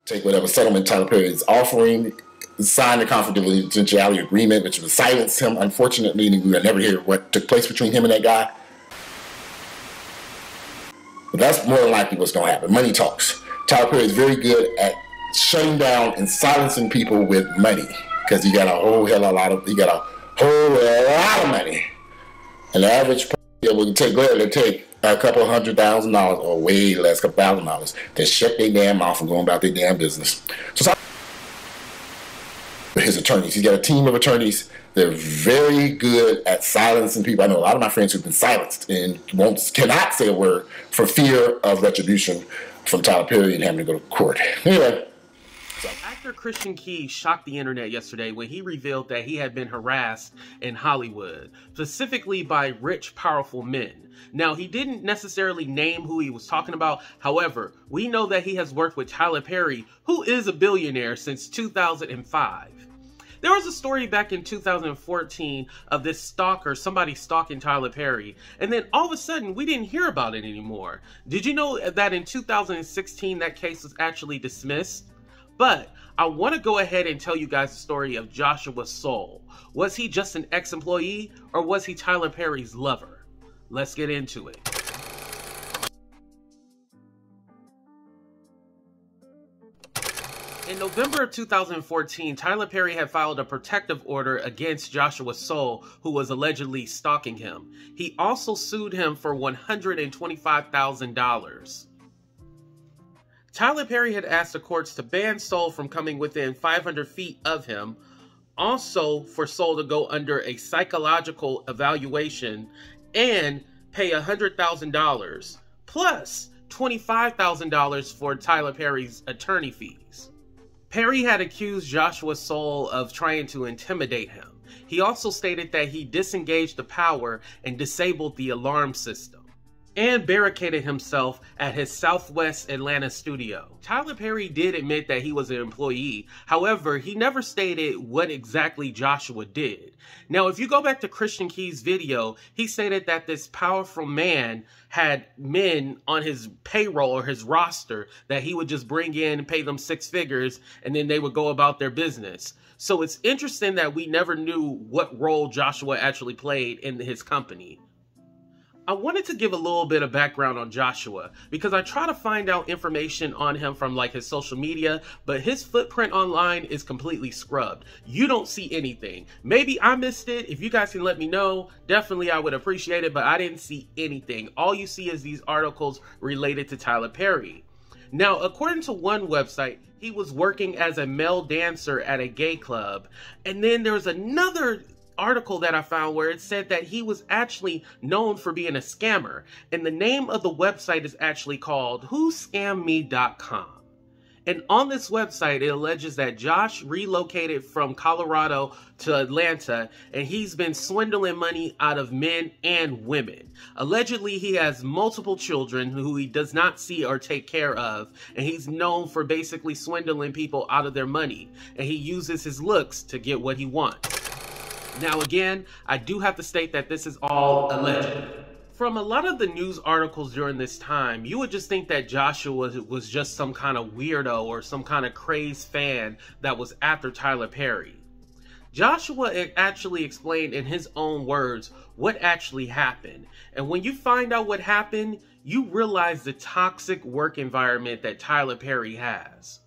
take whatever settlement Tyler Perry is offering, sign the confidentiality agreement, which would silence him. Unfortunately, we will never hear what took place between him and that guy. But that's more than likely what's going to happen. Money talks. Tyler Perry is very good at shutting down and silencing people with money, because he got a whole lot of money. And the average person will take a couple $100,000 or way less, couple $1,000 to shut their damn mouth and go about their damn business. So his attorneys, he's got a team of attorneys. They're very good at silencing people. I know a lot of my friends who've been silenced and cannot say a word for fear of retribution from Tyler Perry and having to go to court. Anyway. Actor Christian Key shocked the internet yesterday when he revealed that he had been harassed in Hollywood, specifically by rich, powerful men. Now, he didn't necessarily name who he was talking about. However, we know that he has worked with Tyler Perry, who is a billionaire, since 2005. There was a story back in 2014 of this stalker, somebody stalking Tyler Perry, and then all of a sudden we didn't hear about it anymore. Did you know that in 2016 that case was actually dismissed? But I want to go ahead and tell you guys the story of Joshua Soul. Was he just an ex-employee, or was he Tyler Perry's lover? Let's get into it. In November of 2014, Tyler Perry had filed a protective order against Joshua Soul, who was allegedly stalking him. He also sued him for $125,000. Tyler Perry had asked the courts to ban Soul from coming within 500 feet of him, also for Soul to go under a psychological evaluation and pay $100,000, plus $25,000 for Tyler Perry's attorney fees. Perry had accused Joshua Soul of trying to intimidate him. He also stated that he disengaged the power and disabled the alarm system, and barricaded himself at his Southwest Atlanta studio. Tyler Perry did admit that he was an employee. However, he never stated what exactly Joshua did. Now, if you go back to Christian Key's video, he stated that this powerful man had men on his payroll or his roster that he would just bring in and pay them six figures, and then they would go about their business. So it's interesting that we never knew what role Joshua actually played in his company. I wanted to give a little bit of background on Joshua because I try to find out information on him from like his social media, but his footprint online is completely scrubbed. You don't see anything. Maybe I missed it. If you guys can let me know, definitely I would appreciate it, but I didn't see anything. All you see is these articles related to Tyler Perry. Now, according to one website, he was working as a male dancer at a gay club, and then there's another article that I found where it said that he was actually known for being a scammer, and the name of the website is actually called whoscammed.com. And on this website, it alleges that Josh relocated from Colorado to Atlanta, and he's been swindling money out of men and women. Allegedly, he has multiple children who he does not see or take care of, and he's known for basically swindling people out of their money, and he uses his looks to get what he wants. Now again, I do have to state that this is all alleged. From a lot of the news articles during this time, you would just think that Joshua was just some kind of weirdo or some kind of crazed fan that was after Tyler Perry. Joshua actually explained in his own words what actually happened. And when you find out what happened, you realize the toxic work environment that Tyler Perry has.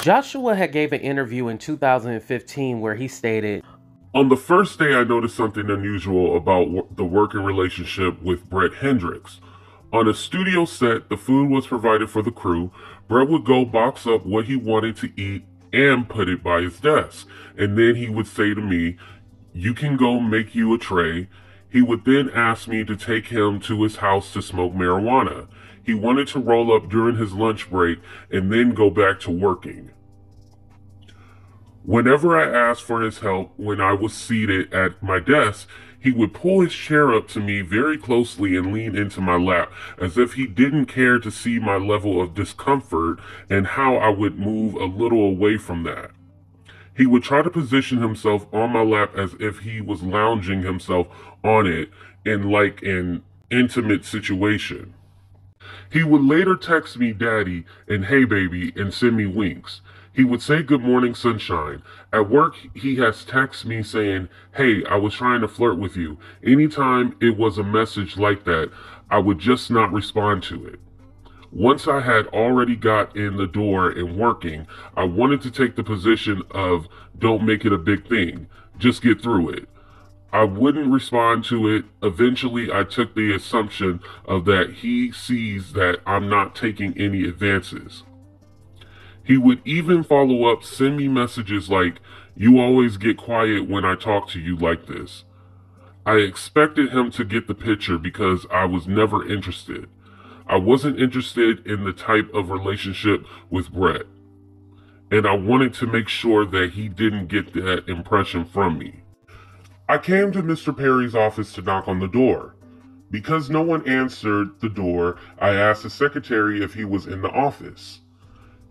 Joshua had gave an interview in 2015 where he stated, "On the first day I noticed something unusual about the working relationship with Brett Hendricks. On a studio set, the food was provided for the crew. Brett would go box up what he wanted to eat and put it by his desk. And then he would say to me, 'You can go make you a tray.' He would then ask me to take him to his house to smoke marijuana. He wanted to roll up during his lunch break and then go back to working. Whenever I asked for his help when I was seated at my desk, he would pull his chair up to me very closely and lean into my lap, as if he didn't care to see my level of discomfort and how I would move a little away from that. He would try to position himself on my lap as if he was lounging himself on it in like an intimate situation. He would later text me daddy and hey baby and send me winks. He would say good morning sunshine. At work, he has texted me saying, hey, I was trying to flirt with you. Anytime it was a message like that, I would just not respond to it. Once I had already got in the door and working, I wanted to take the position of don't make it a big thing. Just get through it. I wouldn't respond to it. Eventually, I took the assumption of that he sees that I'm not taking any advances. He would even follow up, send me messages like, you always get quiet when I talk to you like this. I expected him to get the picture because I was never interested. I wasn't interested in the type of relationship with Brett. And I wanted to make sure that he didn't get that impression from me. I came to Mr. Perry's office to knock on the door. Because no one answered the door, I asked the secretary if he was in the office.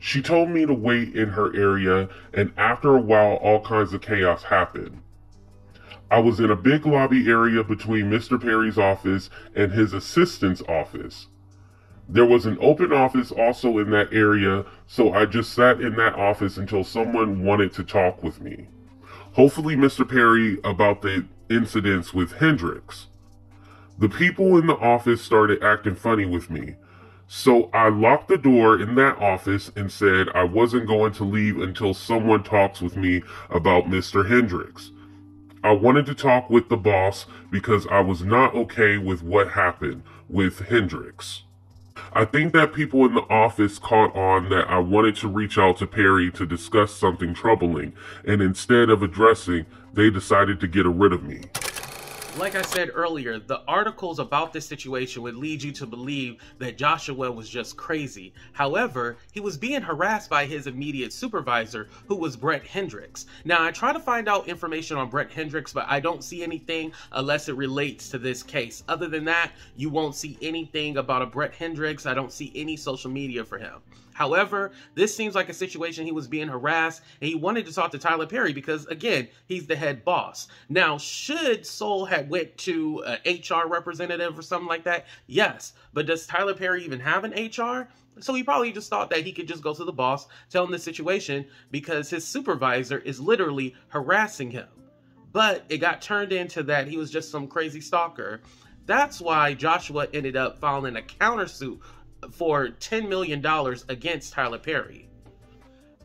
She told me to wait in her area, and after a while, all kinds of chaos happened. I was in a big lobby area between Mr. Perry's office and his assistant's office. There was an open office also in that area, so I just sat in that office until someone wanted to talk with me. Hopefully Mr. Perry about the incidents with Hendricks. The people in the office started acting funny with me. So I locked the door in that office and said I wasn't going to leave until someone talks with me about Mr. Hendricks. I wanted to talk with the boss because I was not okay with what happened with Hendricks. I think that people in the office caught on that I wanted to reach out to Perry to discuss something troubling, and instead of addressing, they decided to get rid of me. Like I said earlier, the articles about this situation would lead you to believe that Joshua was just crazy. However, he was being harassed by his immediate supervisor, who was Brett Hendricks. Now, I try to find out information on Brett Hendricks, but I don't see anything unless it relates to this case. Other than that, you won't see anything about a Brett Hendricks. I don't see any social media for him. However, this seems like a situation he was being harassed, and he wanted to talk to Tyler Perry because, again, he's the head boss. Now, should Soul have went to an HR representative or something like that? Yes. But does Tyler Perry even have an HR? So he probably just thought that he could just go to the boss, tell him the situation, because his supervisor is literally harassing him. But it got turned into that he was just some crazy stalker. That's why Joshua ended up filing a countersuit for $10 million against Tyler Perry.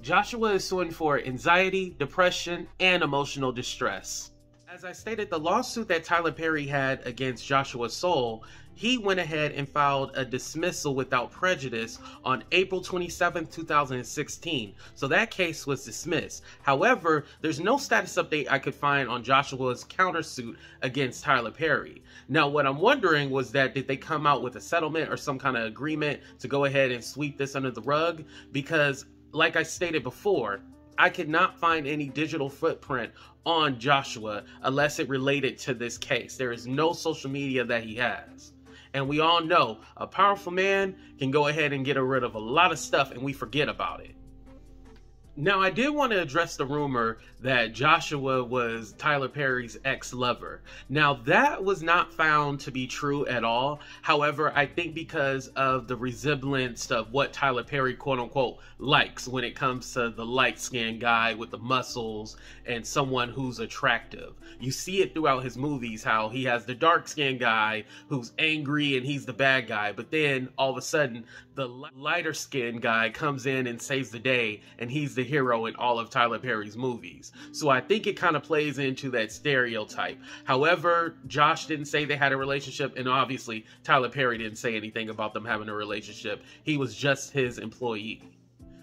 Joshua is suing for anxiety, depression, and emotional distress. As I stated, the lawsuit that Tyler Perry had against Joshua Soul, he went ahead and filed a dismissal without prejudice on April 27, 2016. So that case was dismissed. However, there's no status update I could find on Joshua's countersuit against Tyler Perry. Now, what I'm wondering was that did they come out with a settlement or some kind of agreement to go ahead and sweep this under the rug? Because, like I stated before, I could not find any digital footprint on Joshua unless it related to this case. There is no social media that he has. And we all know a powerful man can go ahead and get rid of a lot of stuff and we forget about it. Now, I did want to address the rumor that Joshua was Tyler Perry's ex-lover. Now, that was not found to be true at all. However, I think because of the resemblance of what Tyler Perry, quote-unquote, likes when it comes to the light-skinned guy with the muscles and someone who's attractive. You see it throughout his movies, how he has the dark-skinned guy who's angry and he's the bad guy. But then, all of a sudden, the lighter-skinned guy comes in and saves the day, and he's the hero in all of Tyler Perry's movies. So I think it kind of plays into that stereotype. However, Josh didn't say they had a relationship, and obviously Tyler Perry didn't say anything about them having a relationship. He was just his employee.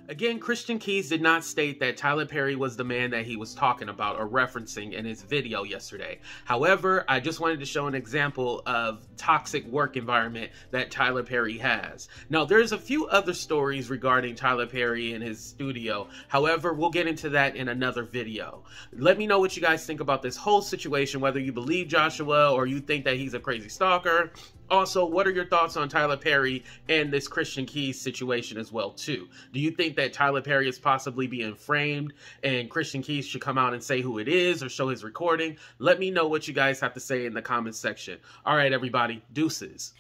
Again, Christian Keys did not state that Tyler Perry was the man that he was talking about or referencing in his video yesterday. However, I just wanted to show an example of toxic work environment that Tyler Perry has. Now, there's a few other stories regarding Tyler Perry and his studio. However, we'll get into that in another video. Let me know what you guys think about this whole situation, whether you believe Joshua or you think that he's a crazy stalker. Also, what are your thoughts on Tyler Perry and this Christian Keys situation as well, too? Do you think that Tyler Perry is possibly being framed and Christian Keys should come out and say who it is or show his recording? Let me know what you guys have to say in the comments section. All right, everybody, deuces.